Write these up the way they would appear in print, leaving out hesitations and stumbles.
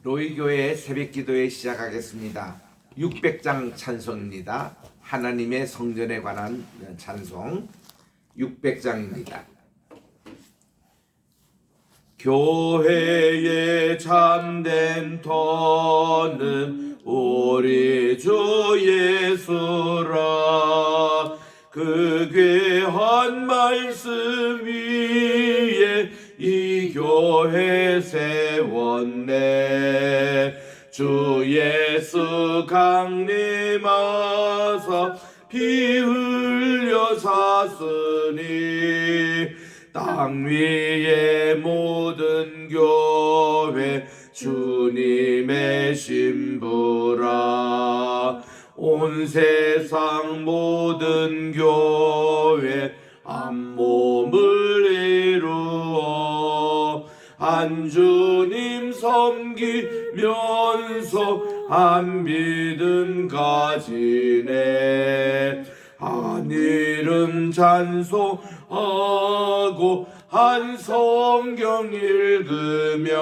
로이교회 새벽기도회 시작하겠습니다. 600장 찬송입니다. 하나님의 성전에 관한 찬송 600장입니다. 교회의 참된 터는 우리 주 예수라. 그 귀한 말씀 위에 이 교회 세웠네. 주 예수 강림하사 피 흘려 샀으니 땅 위의 모든 교회 주님의 신부라. 온 세상 모든 교회 한 몸을 이루어 한 주님 섬기면서 한 믿음 가지네. 한 이름 찬송하고 한 성경 읽으며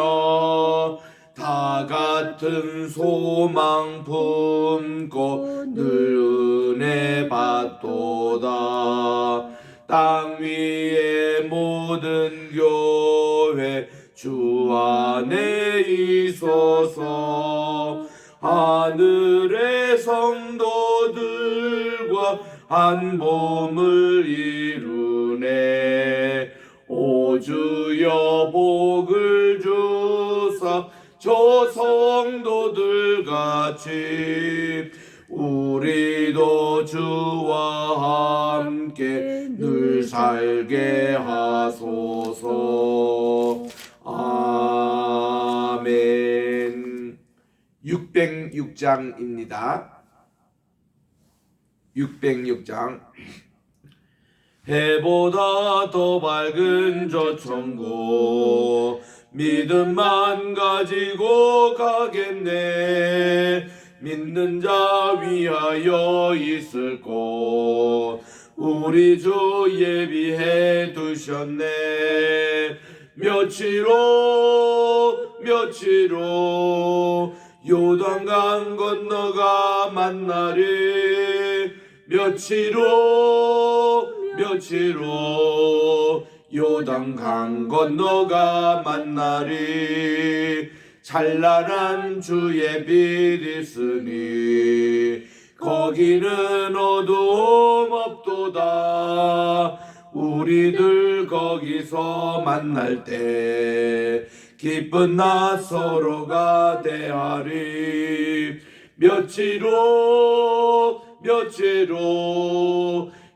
다 같은 소망 품고 늘 은혜 받도다. 땅 위의 모든 교회 주 안에 있어서 하늘의 성도들과 한 몸을 이루네. 오 주여 복을 주사 저 성도들 같이 우리도 주와 함께 늘 살게 하소서. 아멘. 606장입니다. 606장. 해보다 더 밝은 저 천국 믿음만 가지고 가겠네. 믿는 자 위하여 있을 곳 우리 주 예비해 두셨네. 며칠로 요단강 건너가 만나리. 며칠로 요단강 건너가 만나리. 찬란한 주의 빛 있으니 거기는 어두움 없도다. 우리들 거기서 만날 때 기쁜 나 서로가 대하리. 며칠로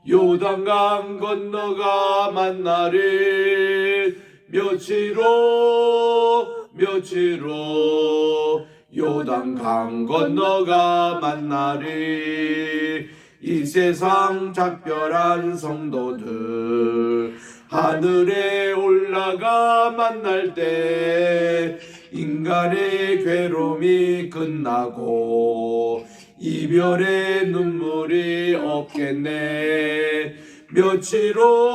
요단강 건너가 만나리. 며칠로 요단강 건너가 만나리. 이 세상 작별한 성도들 하늘에 올라가 만날 때 인간의 괴로움이 끝나고 이별의 눈물이 없겠네. 며칠로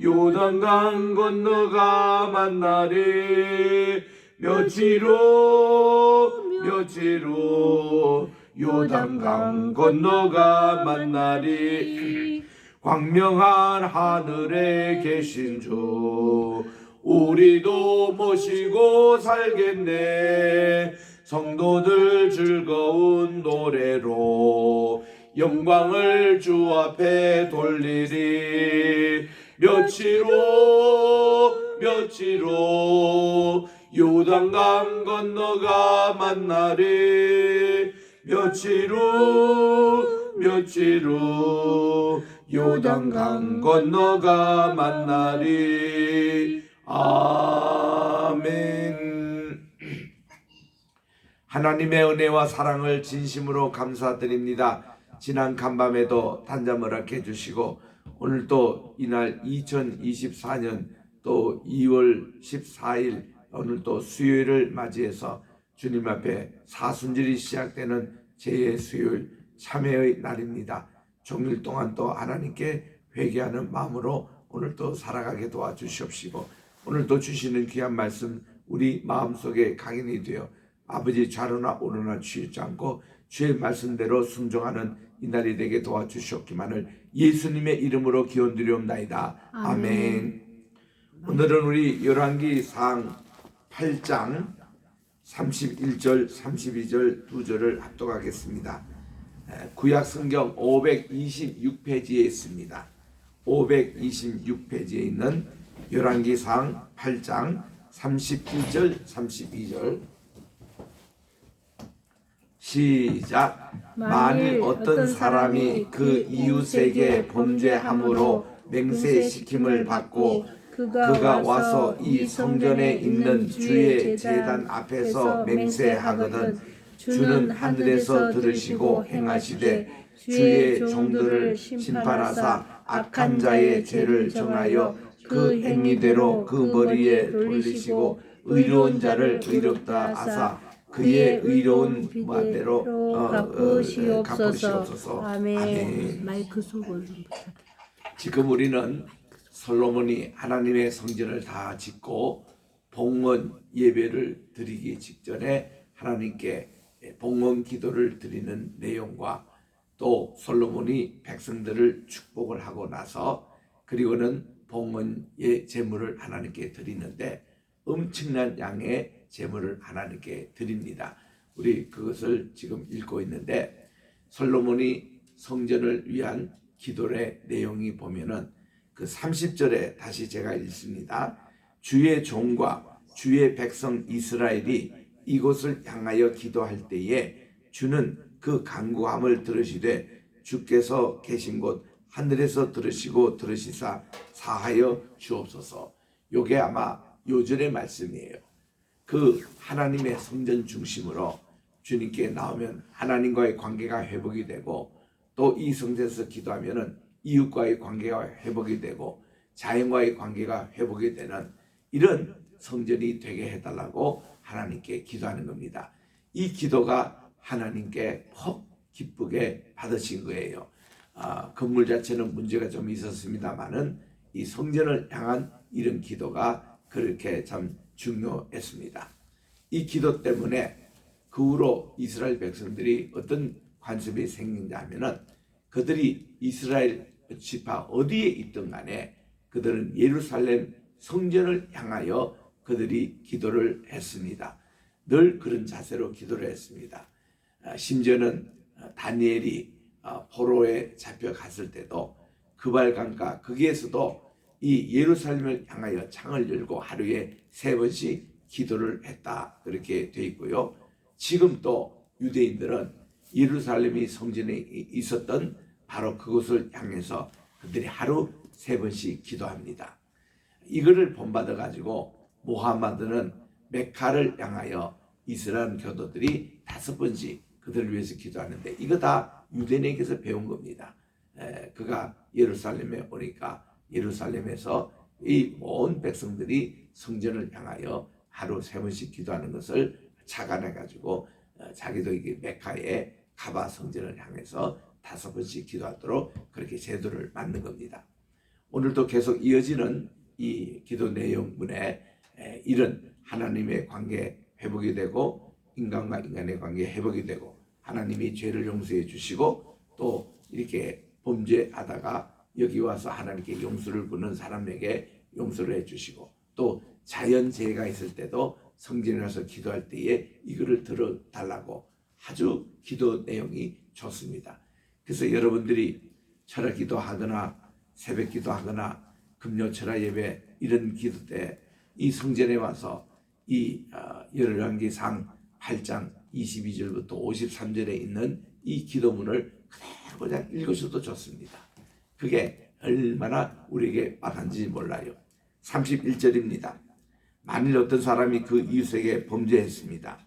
요단강 건너가 만나리. 며칠로 요단강 건너가 만나리. 광명한 하늘에 계신 주 우리도 모시고 살겠네. 성도들 즐거운 노래로 영광을 주 앞에 돌리리. 며칠로 요단강 건너가 만나리. 며칠로 요단강 건너가 만나리. 아멘. 하나님의 은혜와 사랑을 진심으로 감사드립니다. 지난 간밤에도 단잠을 허락해 주시고 오늘 또 이날 2024년 또 2월 14일 오늘 또 수요일을 맞이해서 주님 앞에 사순절이 시작되는 제2의 수요일 참회의 날입니다. 종일 동안 또 하나님께 회개하는 마음으로 오늘 또 살아가게 도와주시옵시고 오늘도 주시는 귀한 말씀 우리 마음속에 각인이 되어 아버지 좌로나 오로나 취하지 않고 주의 말씀대로 순종하는 이날이 되게 도와주시옵기만을 예수님의 이름으로 기원드리옵나이다. 아멘. 오늘은 우리 열왕기상 8장 31절 32절 두 절을 합독하겠습니다. 구약 성경 526페이지에 있습니다. 526페이지에 있는 열왕기상 8장 31절 32절 시작. 만일 어떤 사람이 그 이웃에게 범죄함으로 맹세시킴을 받고 그가 와서 이 성전에 있는 주의 제단 앞에서 맹세하거든 주는 하늘에서 들으시고 행하시되 주의 종들을 심판하사 악한 자의 죄를 정하여 그 행위대로 그 머리에 돌리시고 의로운 자를 의롭다 하사 그의 의로운 바대로 갚으시옵소서. 아멘. 마이크 소원 좀 부탁해. 지금 우리는 솔로몬이 하나님의 성전을 다 짓고 봉헌 예배를 드리기 직전에 하나님께 봉헌 기도를 드리는 내용과 또 솔로몬이 백성들을 축복을 하고 나서 그리고는 봉헌의 제물을 하나님께 드리는데 엄청난 양의 제물을 하나님께 드립니다. 우리 그것을 지금 읽고 있는데 솔로몬이 성전을 위한 기도의 내용이 보면은 그 30절에 다시 제가 읽습니다. 주의 종과 주의 백성 이스라엘이 이곳을 향하여 기도할 때에 주는 그 간구함을 들으시되 주께서 계신 곳 하늘에서 들으시고 들으시사 사하여 주옵소서. 요게 아마 요절의 말씀이에요. 그 하나님의 성전 중심으로 주님께 나오면 하나님과의 관계가 회복이 되고 또 이 성전에서 기도하면은 이웃과의 관계가 회복이 되고 자연과의 관계가 회복이 되는 이런 성전이 되게 해달라고 하나님께 기도하는 겁니다. 이 기도가 하나님께 퍽 기쁘게 받으신 거예요. 건물 자체는 문제가 좀 있었습니다만은 이 성전을 향한 이런 기도가 그렇게 참 중요했습니다. 이 기도 때문에 그 후로 이스라엘 백성들이 어떤 관습이 생긴가 하면은 그들이 이스라엘 지파 어디에 있든 간에 그들은 예루살렘 성전을 향하여 그들이 기도를 했습니다. 늘 그런 자세로 기도를 했습니다. 심지어는 다니엘이 포로에 잡혀갔을 때도 그발강가 거기에서도 이 예루살렘을 향하여 창을 열고 하루에 3번씩 기도를 했다 그렇게 되어 있고요. 지금 또 유대인들은 예루살렘이 성전에 있었던 바로 그곳을 향해서 그들이 하루 3번씩 기도합니다. 이거를 본받아 가지고 무하마드는 메카를 향하여 이스라엘 교도들이 5번씩 그들을 위해서 기도하는데 이거 다 유대인에게서 배운 겁니다. 그가 예루살렘에 오니까 예루살렘에서 이 온 백성들이 성전을 향하여 하루 3번씩 기도하는 것을 착안해 가지고 자기도 이게 메카에 가바 성전을 향해서 5번씩 기도하도록 그렇게 제도를 만든 겁니다. 오늘도 계속 이어지는 이 기도 내용문에 이런 하나님의 관계 회복이 되고 인간과 인간의 관계 회복이 되고 하나님이 죄를 용서해 주시고 또 이렇게 범죄하다가 여기 와서 하나님께 용서를 구는 사람에게 용서를 해주시고 또 자연재해가 있을 때도 성전에 와서 기도할 때에 이거를 들어달라고 아주 기도 내용이 좋습니다. 그래서 여러분들이 철학 기도하거나 새벽 기도하거나 금요 철학 예배 이런 기도 때 이 성전에 와서 이 열왕기상 8장 22절부터 53절에 있는 이 기도문을 그대로 그냥 읽으셔도 좋습니다. 그게 얼마나 우리에게 와닿는지 몰라요. 31절입니다. 만일 어떤 사람이 그 이웃에게 범죄했습니다.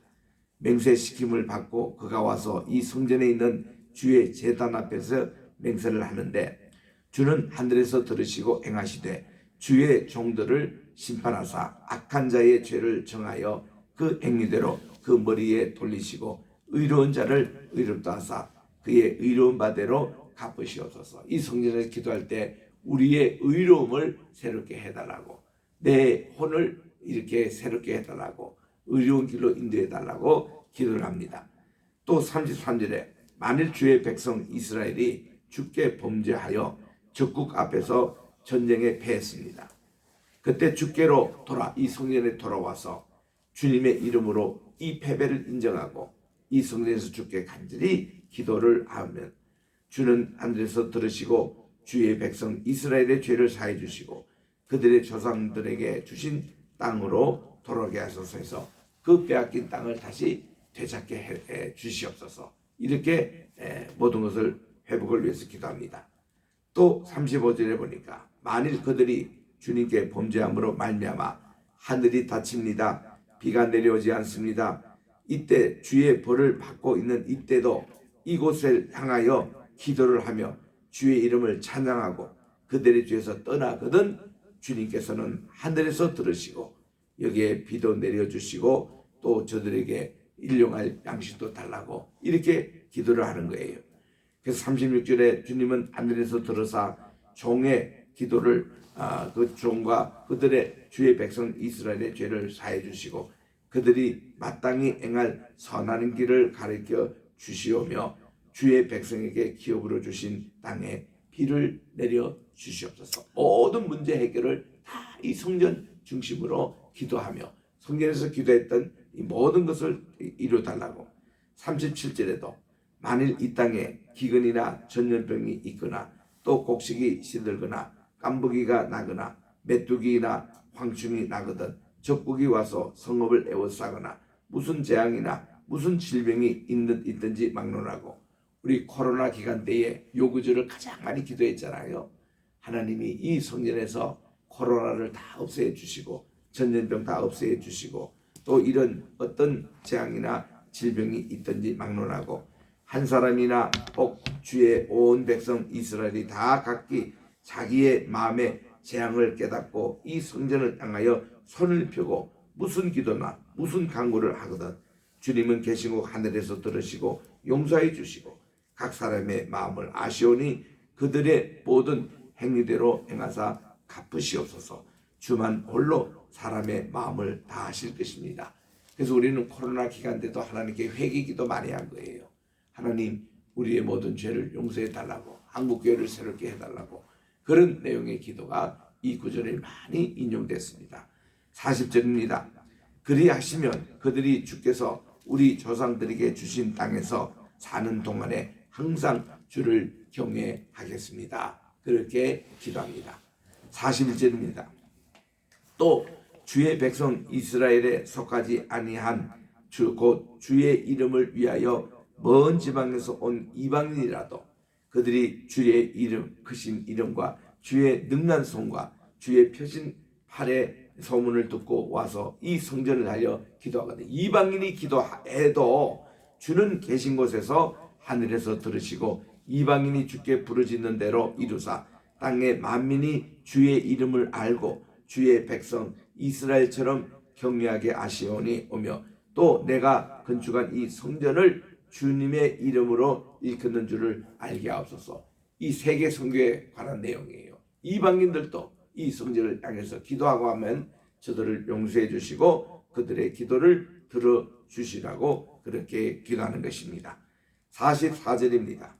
맹세시킴을 받고 그가 와서 이 성전에 있는 주의 제단 앞에서 맹세를 하는데 주는 하늘에서 들으시고 행하시되 주의 종들을 심판하사 악한 자의 죄를 정하여 그 행위대로 그 머리에 돌리시고 의로운 자를 의롭다 하사 그의 의로운 바대로 갚으시옵소서. 이 성전에서 기도할 때 우리의 의로움을 새롭게 해달라고 내 혼을 이렇게 새롭게 해달라고, 의로운 길로 인도해달라고 기도를 합니다. 또 33절에 만일 주의 백성 이스라엘이 주께 범죄하여 적국 앞에서 전쟁에 패했습니다. 그때 주께로 이 성전에 돌아와서 주님의 이름으로 이 패배를 인정하고 이 성전에서 주께 간절히 기도를 하면 주는 하늘에서 들으시고 주의 백성 이스라엘의 죄를 사해 주시고 그들의 조상들에게 주신 땅으로 돌아오게 하소서 해서 그 빼앗긴 땅을 다시 되찾게 해 주시옵소서. 이렇게 모든 것을 회복을 위해서 기도합니다. 또 35절에 보니까 만일 그들이 주님께 범죄함으로 말미암아 하늘이 닫힙니다. 비가 내려오지 않습니다. 이때 주의 벌을 받고 있는 이때도 이곳을 향하여 기도를 하며 주의 이름을 찬양하고 그들의 죄에서 떠나거든 주님께서는 하늘에서 들으시고 여기에 비도 내려주시고 또 저들에게 일용할 양식도 달라고 이렇게 기도를 하는 거예요. 그래서 36절에 주님은 하늘에서 들으사 종의 기도를 그 종과 그들의 주의 백성 이스라엘의 죄를 사해 주시고 그들이 마땅히 행할 선하는 길을 가르쳐 주시오며 주의 백성에게 기업으로 주신 땅에 비를 내려 주시옵소서. 모든 문제 해결을 다 이 성전 중심으로 기도하며 성전에서 기도했던 이 모든 것을 이루어달라고. 37절에도 만일 이 땅에 기근이나 전염병이 있거나 또 곡식이 시들거나 깐부기가 나거나 메뚜기나 황충이 나거든 적국이 와서 성읍을 에워싸거나 무슨 재앙이나 무슨 질병이 있든지 막론하고. 우리 코로나 기간 때에 요구절을 가장 많이 기도했잖아요. 하나님이 이 성전에서 코로나를 다 없애 주시고 전염병 다 없애 주시고 또 이런 어떤 재앙이나 질병이 있든지 막론하고 한 사람이나 꼭 주의 온 백성 이스라엘이 다 각기 자기의 마음의 재앙을 깨닫고 이 성전을 향하여 손을 펴고 무슨 기도나 무슨 간구를 하거든 주님은 계시고 하늘에서 들으시고 용서해 주시고 각 사람의 마음을 아시오니 그들의 모든 행위대로 행하사 갚으시옵소서. 주만 홀로 사람의 마음을 다 아실 것입니다. 그래서 우리는 코로나 기간 때도 하나님께 회개기도 많이 한 거예요. 하나님 우리의 모든 죄를 용서해 달라고 한국교회를 새롭게 해달라고 그런 내용의 기도가 이 구절에 많이 인용됐습니다. 40절입니다. 그리하시면 그들이 주께서 우리 조상들에게 주신 땅에서 사는 동안에 항상 주를 경외하겠습니다. 그렇게 기도합니다. 41절입니다. 또 주의 백성 이스라엘에 속하지 아니한 곧 주의 이름을 위하여 먼 지방에서 온 이방인이라도 그들이 주의 이름 크신 이름과 주의 능한 손과 주의 펴신 팔의 소문을 듣고 와서 이 성전을 하여 기도하거든. 이방인이 기도해도 주는 계신 곳에서 하늘에서 들으시고 이방인이 주께 부르짖는 대로 이루사 땅의 만민이 주의 이름을 알고 주의 백성 이스라엘처럼 경외하게 하시오니 오며 또 내가 건축한 이 성전을 주님의 이름으로 일컫는 줄을 알게 하옵소서. 이 세계 선교에 관한 내용이에요. 이방인들도 이 성전을 향해서 기도하고 하면 저들을 용서해 주시고 그들의 기도를 들어주시라고 그렇게 기도하는 것입니다. 44절입니다.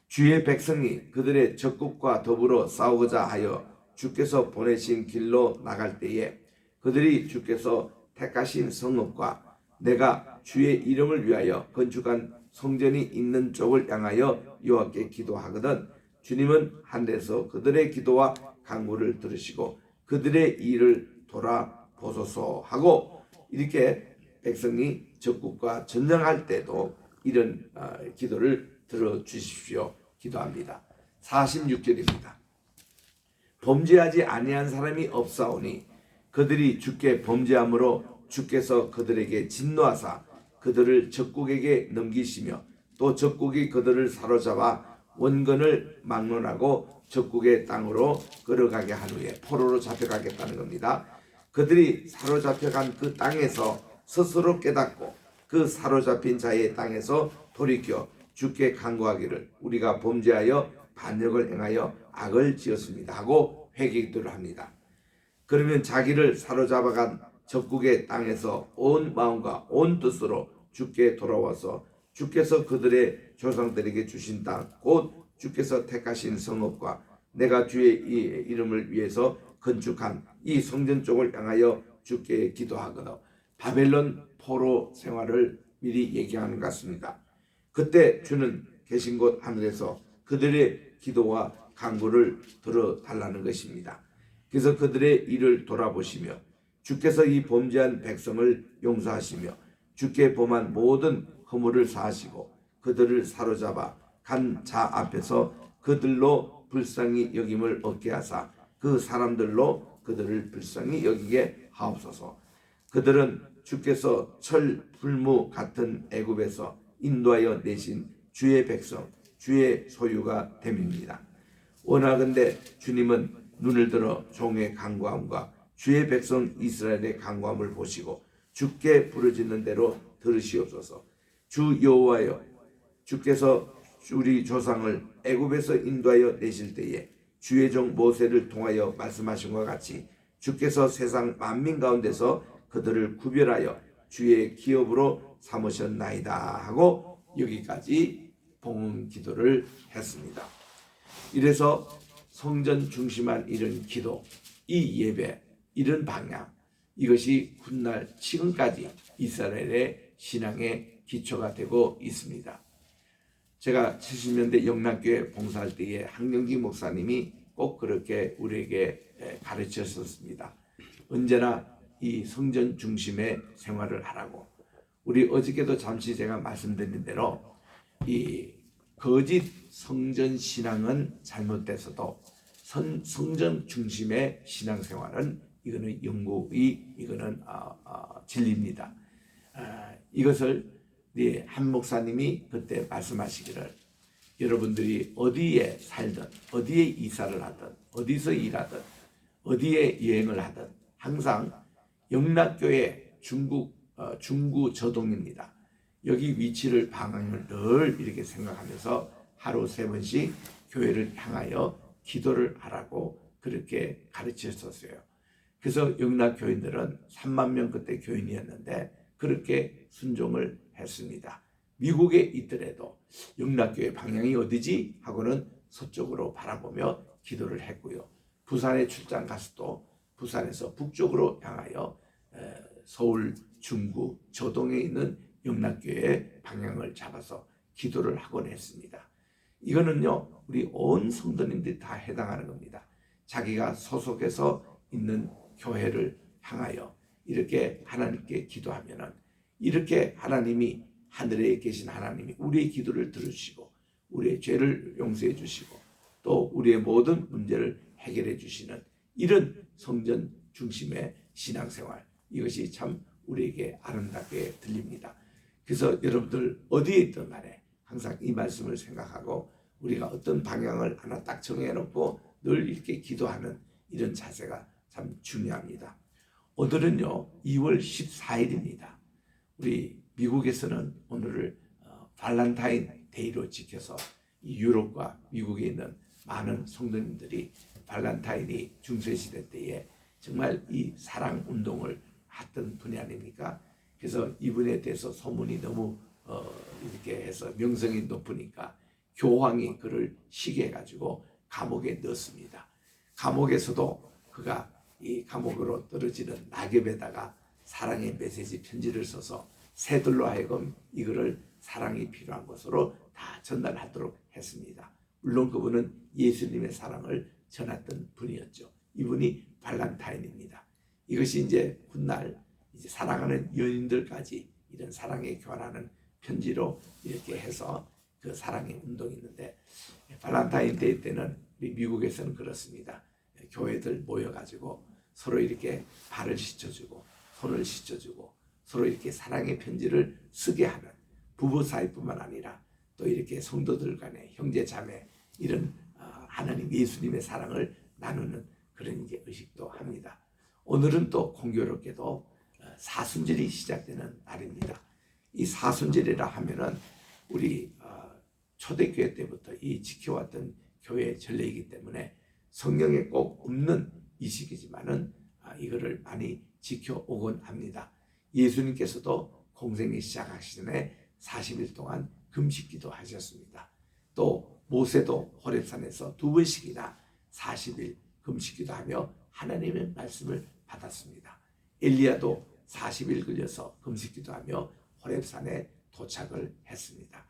주의 백성이 그들의 적국과 더불어 싸우고자 하여 주께서 보내신 길로 나갈 때에 그들이 주께서 택하신 성읍과 내가 주의 이름을 위하여 건축한 성전이 있는 쪽을 향하여 여호와께 기도하거든 주님은 하늘에서 그들의 기도와 간구를 들으시고 그들의 일을 돌아보소서 하고 이렇게 백성이 적국과 전쟁할 때도 이런 기도를 들어주십시오 기도합니다. 46절입니다. 범죄하지 아니한 사람이 없사오니 그들이 주께 범죄함으로 주께서 그들에게 진노하사 그들을 적국에게 넘기시며 또 적국이 그들을 사로잡아 원건을 막론하고 적국의 땅으로 끌어가게 한 후에 포로로 잡혀가겠다는 겁니다. 그들이 사로잡혀간 그 땅에서 스스로 깨닫고 그 사로잡힌 자의 땅에서 돌이켜 주께 간구하기를 우리가 범죄하여 반역을 행하여 악을 지었습니다 하고 회개기도를 합니다. 그러면 자기를 사로잡아간 적국의 땅에서 온 마음과 온 뜻으로 주께 돌아와서 주께서 그들의 조상들에게 주신 땅 곧 주께서 택하신 성읍과 내가 주의 이름을 위해서 건축한 이 성전 쪽을 향하여 주께 기도하거나 바벨론 포로 생활을 미리 얘기하는 것 같습니다. 그때 주는 계신 곳 하늘에서 그들의 기도와 간구를 들어달라는 것입니다. 그래서 그들의 일을 돌아보시며 주께서 이 범죄한 백성을 용서하시며 주께 범한 모든 허물을 사하시고 그들을 사로잡아 간 자 앞에서 그들로 불쌍히 여김을 얻게 하사 그 사람들로 그들을 불쌍히 여기게 하옵소서. 그들은 주께서 철 불무 같은 애굽에서 인도하여 내신 주의 백성 주의 소유가 됨입니다. 원하건대 주님은 눈을 들어 종의 간구함과 주의 백성 이스라엘의 간구함을 보시고 주께 부르짖는 대로 들으시옵소서. 주 여호와여, 주께서 우리 조상을 애굽에서 인도하여 내실 때에 주의 종 모세를 통하여 말씀하신 것 같이 주께서 세상 만민 가운데서 그들을 구별하여 주의 기업으로 삼으셨나이다 하고 여기까지 봉헌 기도를 했습니다. 이래서 성전 중심한 이런 기도, 이 예배, 이런 방향, 이것이 훗날 지금까지 이스라엘의 신앙의 기초가 되고 있습니다. 제가 70년대 영락교회 봉사할 때에 한경기 목사님이 꼭 그렇게 우리에게 가르쳤었습니다. 언제나 이 성전 중심의 생활을 하라고. 우리 어저께도 잠시 제가 말씀드린 대로 이 거짓 성전 신앙은 잘못돼서도 성전 중심의 신앙생활은 이거는 영국의 이거는 진리입니다. 이것을 한 목사님이 그때 말씀하시기를 여러분들이 어디에 살든 어디에 이사를 하든 어디서 일하든 어디에 여행을 하든 항상 영락교회 중구 저동입니다. 여기 위치를 방향을 늘 이렇게 생각하면서 하루 3번씩 교회를 향하여 기도를 하라고 그렇게 가르쳤었어요. 그래서 영락 교인들은 3만 명 그때 교인이었는데 그렇게 순종을 했습니다. 미국에 있더라도 영락교회 방향이 어디지 하고는 서쪽으로 바라보며 기도를 했고요. 부산에 출장 가서도 부산에서 북쪽으로 향하여 서울 중구 저동에 있는 영락교회 방향을 잡아서 기도를 하곤 했습니다. 이거는요 우리 온 성도님들이 다 해당하는 겁니다. 자기가 소속해서 있는 교회를 향하여 이렇게 하나님께 기도하면은 이렇게 하나님이 하늘에 계신 하나님이 우리의 기도를 들으시고 우리의 죄를 용서해 주시고 또 우리의 모든 문제를 해결해 주시는 이런 성전 중심의 신앙생활, 이것이 참 우리에게 아름답게 들립니다. 그래서 여러분들 어디에 있든 간에 항상 이 말씀을 생각하고 우리가 어떤 방향을 하나 딱 정해놓고 늘 이렇게 기도하는 이런 자세가 참 중요합니다. 오늘은요 2월 14일입니다. 우리 미국에서는 오늘을 발렌타인 데이로 지켜서 유럽과 미국에 있는 많은 성도님들이 발렌타인이 중세시대 때에 정말 이 사랑 운동을 했던 분이 아닙니까? 그래서 이분에 대해서 소문이 너무 이렇게 해서 명성이 높으니까 교황이 그를 시기해가지고 감옥에 넣었습니다. 감옥에서도 그가 이 감옥으로 떨어지는 낙엽에다가 사랑의 메시지 편지를 써서 새들로 하여금 이거를 사랑이 필요한 것으로 다 전달하도록 했습니다. 물론 그분은 예수님의 사랑을 전했던 분이었죠. 이분이 발렌타인입니다. 이것이 이제 훗날 이제 사랑하는 연인들까지 이런 사랑에 교환하는 편지로 이렇게 해서 그 사랑의 운동이 있는데 발렌타인 데이 때는 우리 미국에서는 그렇습니다. 교회들 모여가지고 서로 이렇게 발을 씻어주고 손을 씻어주고 서로 이렇게 사랑의 편지를 쓰게 하는 부부 사이뿐만 아니라 또 이렇게 성도들 간에 형제 자매 이런 하나님 예수님의 사랑을 나누는 그런 이제 의식도 합니다. 오늘은 또 공교롭게도 사순절이 시작되는 날입니다. 이 사순절이라 하면은 우리 초대교회 때부터 이 지켜왔던 교회 전례이기 때문에 성경에 꼭 없는 이 시기지만은 이거를 많이 지켜오곤 합니다. 예수님께서도 공생애 시작하기 전에 40일 동안 금식기도 하셨습니다. 또 모세도 호렙산에서 2번씩이나 40일 금식기도 하며 하나님의 말씀을 받았습니다. 엘리야도 40일 걸려서 금식기도 하며 호렙산에 도착을 했습니다.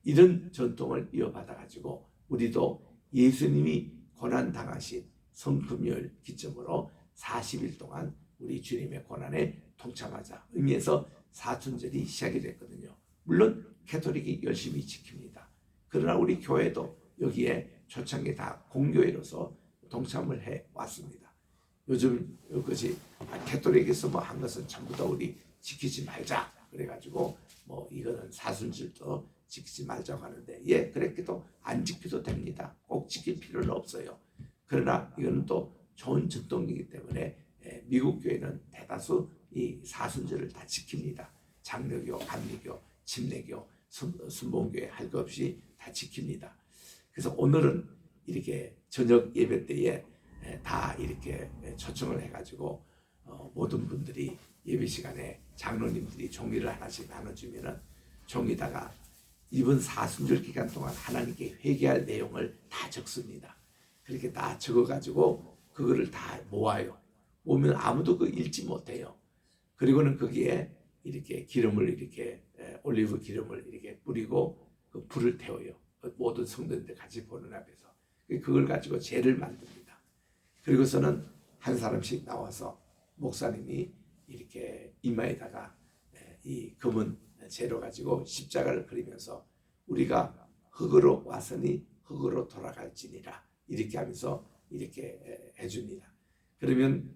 이런 전통을 이어받아 가지고 우리도 예수님이 고난 당하신 성금요일 기점으로 40일 동안 우리 주님의 고난에 동참하자 의미에서 사순절이 시작이 됐거든요. 물론 캐토릭이 열심히 지킵니다. 그러나 우리 교회도 여기에 초창기 다 공교회로서 동참을 해 왔습니다. 요즘 그것이 캐토릭에서 뭐 한 것은 전부 다 우리 지키지 말자 그래가지고 뭐 이거는 사순절도 지키지 말자고 하는데 예 그랬기도 안 지켜도 됩니다. 꼭 지킬 필요는 없어요. 그러나 이거는 또 좋은 전통이기 때문에 미국 교회는 대다수 이 사순절을 다 지킵니다. 장로교, 감리교, 침례교, 순복음교회 할 것 없이 다 지킵니다. 그래서 오늘은 이렇게 저녁 예배 때에 다 이렇게 초청을 해가지고 모든 분들이 예배 시간에 장로님들이 종이를 하나씩 나눠주면은 종이다가 이번 사순절 기간 동안 하나님께 회개할 내용을 다 적습니다. 그렇게 다 적어가지고 그거를 다 모아요. 모으면 아무도 그 읽지 못해요. 그리고는 거기에 이렇게 기름을 이렇게 올리브 기름을 이렇게 뿌리고 그 불을 태워요. 모든 성도님들 같이 보는 앞에서 그걸 가지고 제를 만듭니다. 그리고서는 한 사람씩 나와서 목사님이 이렇게 이마에다가 이 검은 재로 가지고 십자가를 그리면서 우리가 흙으로 왔으니 흙으로 돌아갈지니라 이렇게 하면서 이렇게 해줍니다. 그러면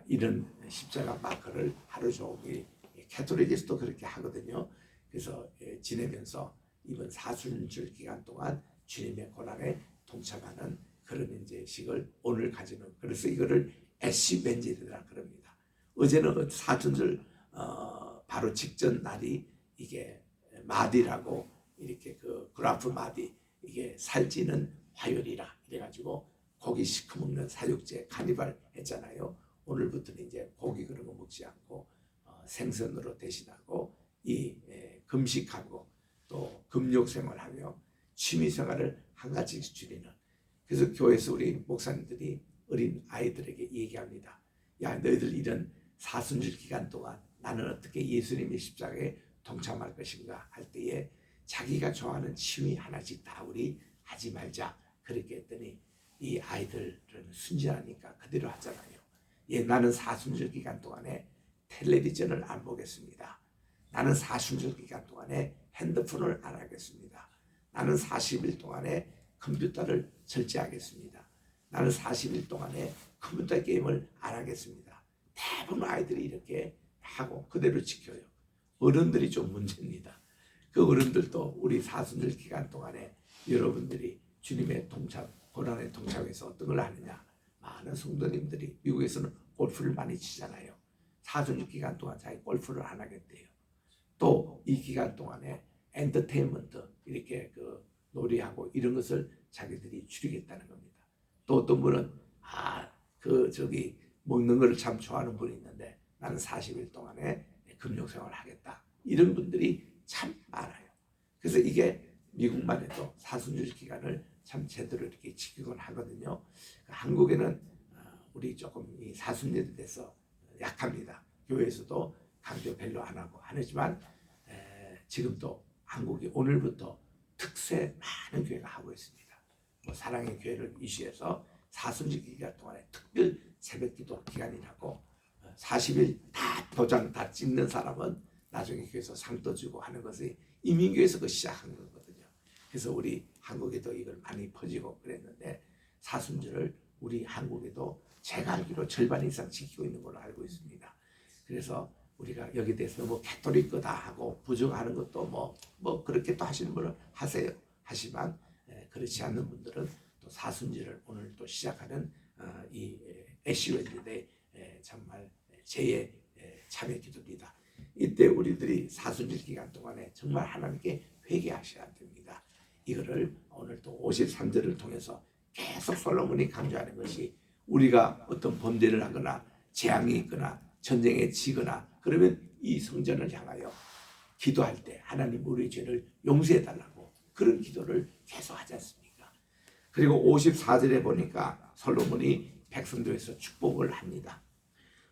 이런 십자가 마크를 하루 종일 캐톨릭에서도 그렇게 하거든요. 그래서 지내면서 이번 사순절 기간 동안 주님의 고난에 동참하는 그런 이제 식을 오늘 가지는 그래서 이거를 애쉬 벤젤이라 그럽니다. 어제는 사순절 바로 직전 날이 이게 마디라고 이렇게 그 그라프 마디 이게 살찌는 화요일이라 이래가지고 고기 시커먹는 사육제 카니발 했잖아요. 오늘부터는 이제 고기 그런 거 먹지 않고 생선으로 대신하고 이 금식하고 또 금욕 생활하며 취미 생활을 한 가지씩 줄이는 그래서 교회에서 우리 목사님들이 어린 아이들에게 얘기합니다. 야 너희들 이런 사순절 기간 동안 나는 어떻게 예수님의 십자가에 동참할 것인가 할 때에 자기가 좋아하는 취미 하나씩 다 우리 하지 말자 그렇게 했더니 이 아이들은 순진하니까 그대로 하잖아요. 예, 나는 사순절 기간 동안에 텔레비전을 안 보겠습니다. 나는 사순절 기간 동안에 핸드폰을 안 하겠습니다. 나는 40일 동안에 컴퓨터를 절제하겠습니다. 나는 40일 동안에 컴퓨터 게임을 안 하겠습니다. 대부분 아이들이 이렇게 하고 그대로 지켜요. 어른들이 좀 문제입니다. 그 어른들도 우리 사순절 기간 동안에 여러분들이 주님의 동참, 고난의 동참에서 어떤 걸 하느냐. 많은 성도님들이 미국에서는 골프를 많이 치잖아요. 사순절 기간 동안 자기 골프를 안 하겠대요. 또 이 기간 동안에 엔터테인먼트 이렇게 그 놀이하고 이런 것을 자기들이 줄이겠다는 겁니다. 또 어떤 분은 저기 먹는 거를 참 좋아하는 분이 있는데 나는 40일 동안에 금욕 생활을 하겠다. 이런 분들이 참 많아요. 그래서 이게 미국만 해도 사순절 기간을 참 제대로 이렇게 지키곤 하거든요. 한국에는 우리 조금 이 사순절에 대해서 약합니다. 교회에서도 강조 별로 안 하고 하지만 지금도 한국이 오늘부터 특세 많은 교회가 하고 있습니다. 뭐 사랑의 교회를 이슈해서 사순절 기간 동안에 특별 새벽기도 기간이라고 40일 다 도장 다 찍는 사람은 나중에 교회에서 상 떠주고 하는 것이 이민교에서 그 시작한 거거든요. 그래서 우리 한국에도 이걸 많이 퍼지고 그랬는데 사순절을 우리 한국에도 제가 알기로 절반 이상 지키고 있는 걸로 알고 있습니다. 그래서 우리가 여기 대해서 뭐 캐톨릭 거다 하고 부정하는 것도 뭐 그렇게 또 하시는 분은 하세요. 하지만 그렇지 않는 분들은 또 사순절을 오늘 또 시작하는 이 애쉬 wednesday 정말 제의 참여 기도입니다. 이때 우리들이 사순절 기간 동안에 정말 하나님께 회개하셔야 됩니다. 이거를 오늘 또 53절을 통해서 계속 솔로몬이 강조하는 것이 우리가 어떤 범죄를 하거나 재앙이 있거나 전쟁에 지거나 그러면 이 성전을 향하여 기도할 때 하나님 우리 죄를 용서해 달라고 그런 기도를 계속 하지 않습니까? 그리고 54절에 보니까 솔로몬이 백성들에서 축복을 합니다.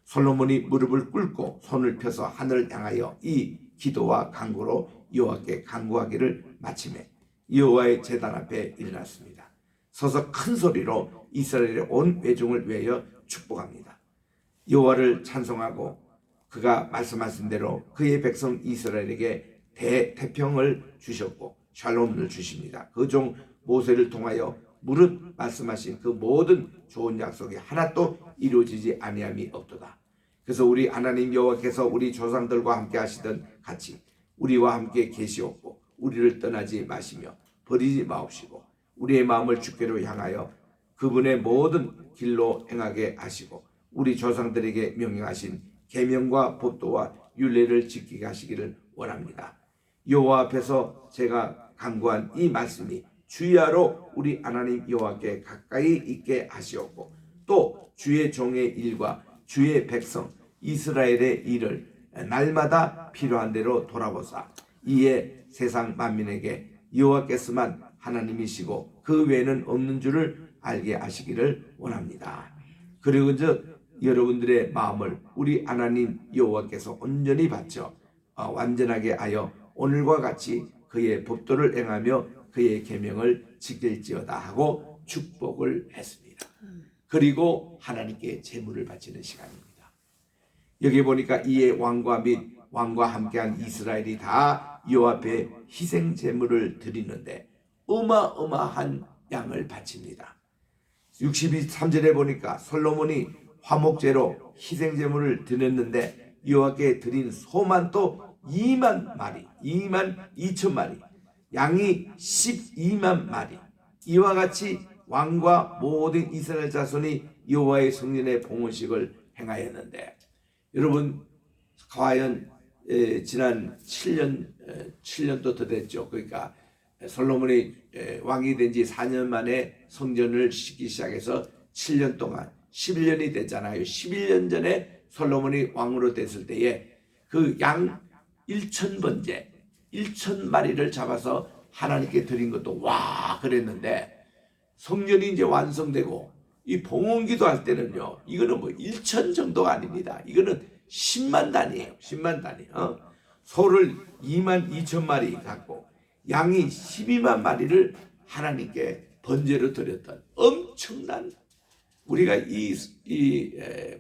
솔로몬이 무릎을 꿇고 손을 펴서 하늘을 향하여 이 기도와 간구로 여호와께 간구하기를 마치매 여호와의 제단 앞에 일어났습니다. 서서 큰 소리로 이스라엘의 온 회중을 위하여 축복합니다. 여호와를 찬송하고 그가 말씀하신 대로 그의 백성 이스라엘에게 태평을 주셨고 샬롬을 주십니다. 그 종 모세를 통하여 무릇 말씀하신 그 모든 좋은 약속이 하나도 이루어지지 아니함이 없도다. 그래서 우리 하나님 여호와께서 우리 조상들과 함께 하시던 같이 우리와 함께 계시옵고 우리를 떠나지 마시며 버리지 마옵시고 우리의 마음을 주께로 향하여 그분의 모든 길로 행하게 하시고 우리 조상들에게 명령하신 계명과 법도와 율례를 지키게 하시기를 원합니다. 여호와 앞에서 제가 간구한 이 말씀이 주야로 우리 하나님 여호와께 가까이 있게 하시옵고 또 주의 종의 일과 주의 백성 이스라엘의 일을 날마다 필요한 대로 돌아보사 이에 세상 만민에게 여호와께서만 하나님이시고 그 외에는 없는 줄을 알게 하시기를 원합니다. 그리고 여러분들의 마음을 우리 하나님 여호와께서 온전히 바쳐 완전하게 하여 오늘과 같이 그의 법도를 행하며 그의 계명을 지킬지어다 하고 축복을 했습니다. 그리고 하나님께 제물을 바치는 시간입니다. 여기 보니까 이에 왕과 및 왕과 함께한 이스라엘이 다 여호와 앞에 희생 제물을 드리는데 어마어마한 양을 바칩니다. 63절에 보니까 솔로몬이 화목제로 희생 제물을 드렸는데 여호와께 드린 소만 또 2만 마리, 2만 2천 마리, 양이 12만 마리. 이와 같이 왕과 모든 이스라엘 자손이 여호와의 성전의 봉헌식을 행하였는데 여러분 과연 지난 7년도 더 됐죠. 그러니까 솔로몬이 왕이 된 지 4년 만에 성전을 짓기 시작해서 7년 동안 11년이 됐잖아요. 11년 전에 솔로몬이 왕으로 됐을 때에 그 양 1,000번째 1,000마리를 잡아서 하나님께 드린 것도 와 그랬는데 성전이 이제 완성되고 이 봉헌기도 할 때는요 이거는 뭐 1,000 정도가 아닙니다. 이거는 10만 단위예요. 10만 단위. 소를 2만 2천 마리 갖고 양이 12만 마리를 하나님께 번제로 드렸던 엄청난 우리가 이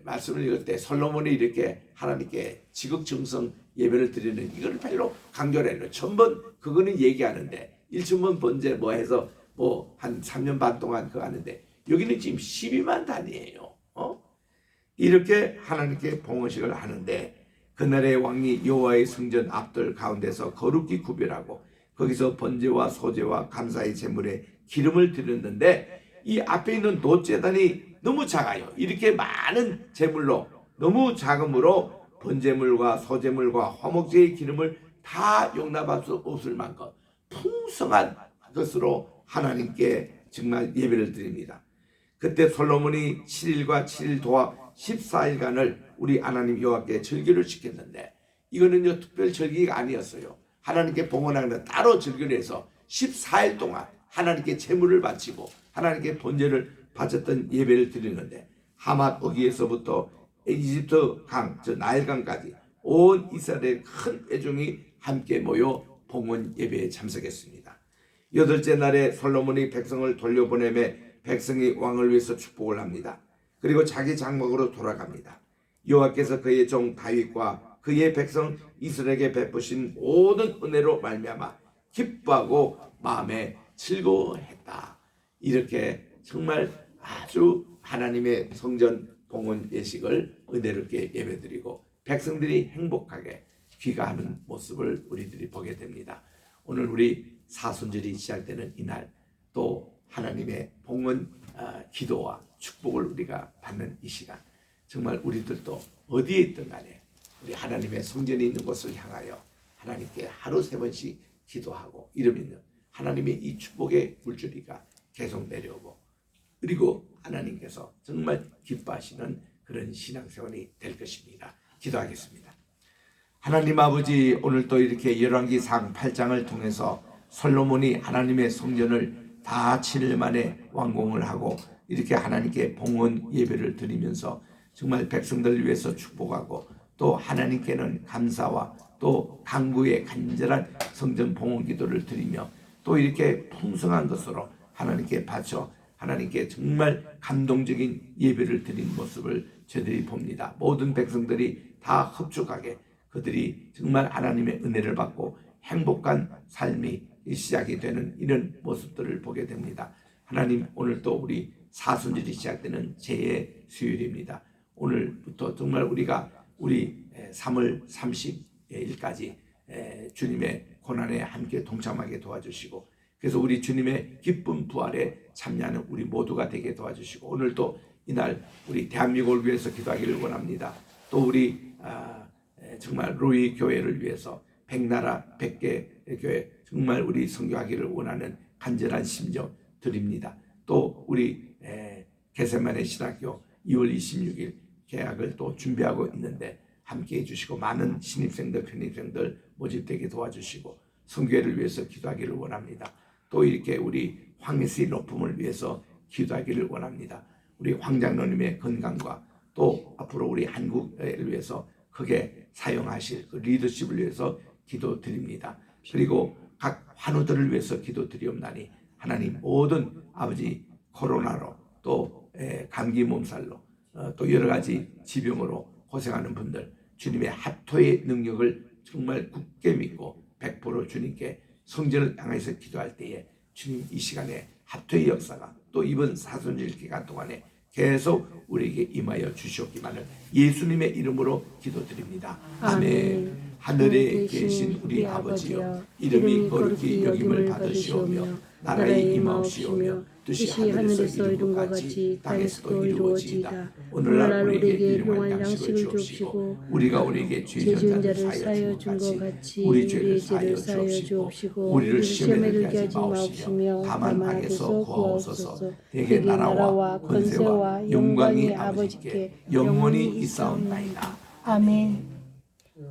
말씀을 읽을 때 솔로몬이 이렇게 하나님께 지극정성 예배를 드리는 이거를 별로 강조를 해요. 1,000번 그거는 얘기하는데 1,000번 번제 뭐 해서 뭐 한 3년 반 동안 그거 하는데 여기는 지금 12만 단위예요. 이렇게 하나님께 봉헌식을 하는데 그날의 왕이 여호와의 성전 앞들 가운데서 거룩히 구별하고 거기서 번제와 소제와 감사의 제물에 기름을 드렸는데 이 앞에 있는 놋제단이 너무 작아요. 이렇게 많은 제물로 너무 작음으로 번제물과 소제물과 화목제의 기름을 다 용납할 수 없을 만큼 풍성한 것으로 하나님께 정말 예배를 드립니다. 그때 솔로몬이 7일과 7일 도합 14일간을 우리 하나님 여호와께 절기를 지켰는데 이거는요 특별 절기가 아니었어요. 하나님께 봉헌하는 따로 절기를 해서 14일 동안 하나님께 제물을 바치고 하나님께 번제를 바쳤던 예배를 드리는데 하맛 어기에서부터 이집트 강, 저 나일강까지 온 이스라엘 큰 회중이 함께 모여 봉헌 예배에 참석했습니다. 8째 날에 솔로몬이 백성을 돌려보내매 백성이 왕을 위해서 축복을 합니다. 그리고 자기 장막으로 돌아갑니다. 여호와께서 그의 종 다윗과 그의 백성 이스라엘에게 베푸신 모든 은혜로 말미암아 기뻐하고 마음에 즐거워했다. 이렇게 정말 아주 하나님의 성전 봉헌 예식을 은혜롭게 예배드리고 백성들이 행복하게 귀가하는 모습을 우리들이 보게 됩니다. 오늘 우리 사순절이 시작되는 이날 또 하나님의 봉헌 기도와 축복을 우리가 받는 이 시간 정말 우리들도 어디에 있든 간에 우리 하나님의 성전이 있는 곳을 향하여 하나님께 하루 3번씩 기도하고 이러면 하나님의 이 축복의 물줄기가 계속 내려오고 그리고 하나님께서 정말 기뻐하시는 그런 신앙생활이 될 것입니다. 기도하겠습니다. 하나님 아버지, 오늘 또 이렇게 열왕기상 8장을 통해서 솔로몬이 하나님의 성전을 다 7일 만에 완공을 하고 이렇게 하나님께 봉헌 예배를 드리면서 정말 백성들을 위해서 축복하고 또 하나님께는 감사와 또 간구의 간절한 성전 봉헌 기도를 드리며 또 이렇게 풍성한 것으로 하나님께 바쳐 하나님께 정말 감동적인 예배를 드린 모습을 저들이 봅니다. 모든 백성들이 다 흡족하게 그들이 정말 하나님의 은혜를 받고 행복한 삶이 시작이 되는 이런 모습들을 보게 됩니다. 하나님, 오늘 또 우리 사순절이 시작되는 제 수요일입니다. 오늘부터 정말 우리가 우리 3월 30일까지 주님의 고난에 함께 동참하게 도와주시고 그래서 우리 주님의 기쁜 부활에 참여하는 우리 모두가 되게 도와주시고 오늘도 이날 우리 대한민국을 위해서 기도하기를 원합니다. 또 우리 정말 로이 교회를 위해서 100나라 100개 교회 정말 우리 선교하기를 원하는 간절한 심정 드립니다. 또 우리 겟세마네 신학교 2월 26일 개학을 또 준비하고 있는데 함께해 주시고 많은 신입생들 편입생들 모집되게 도와주시고 선교회를 위해서 기도하기를 원합니다. 또 이렇게 우리 황혜수의 높음을 위해서 기도하기를 원합니다. 우리 황장로님의 건강과 또 앞으로 우리 한국을 위해서 크게 사용하실 그 리더십을 위해서 기도드립니다. 그리고 각 환우들을 위해서 기도드리옵나니 하나님 모든 아버지 코로나로 또 감기 몸살로 또 여러 가지 지병으로 고생하는 분들 주님의 합토의 능력을 정말 굳게 믿고 100% 주님께 성전을 향해서 기도할 때에 주님 이 시간에 합토의 역사가 또 이번 사순절 기간 동안에 계속 우리에게 임하여 주시옵기만을 예수님의 이름으로 기도드립니다. 아멘. 하늘에 계신 우리 아버지여, 이름이 거룩히 여김을 받으시오며 나라의 임하옵시오며 뜻이 하늘에서 이룬 것 같이 땅에서도 이루어지이다. 오늘날 우리에게 일용할 양식을 주옵시고 우리가 우리에게 죄 지은 자를 사하여 준 것 같이 우리 죄를 사하여 주옵시고 우리를 시험에 들게 하지 마옵시며 다만 악에서 구하옵소서. 대개 나라와 권세와 영광이 아버지께 영원히 있사옵나이다. 아멘.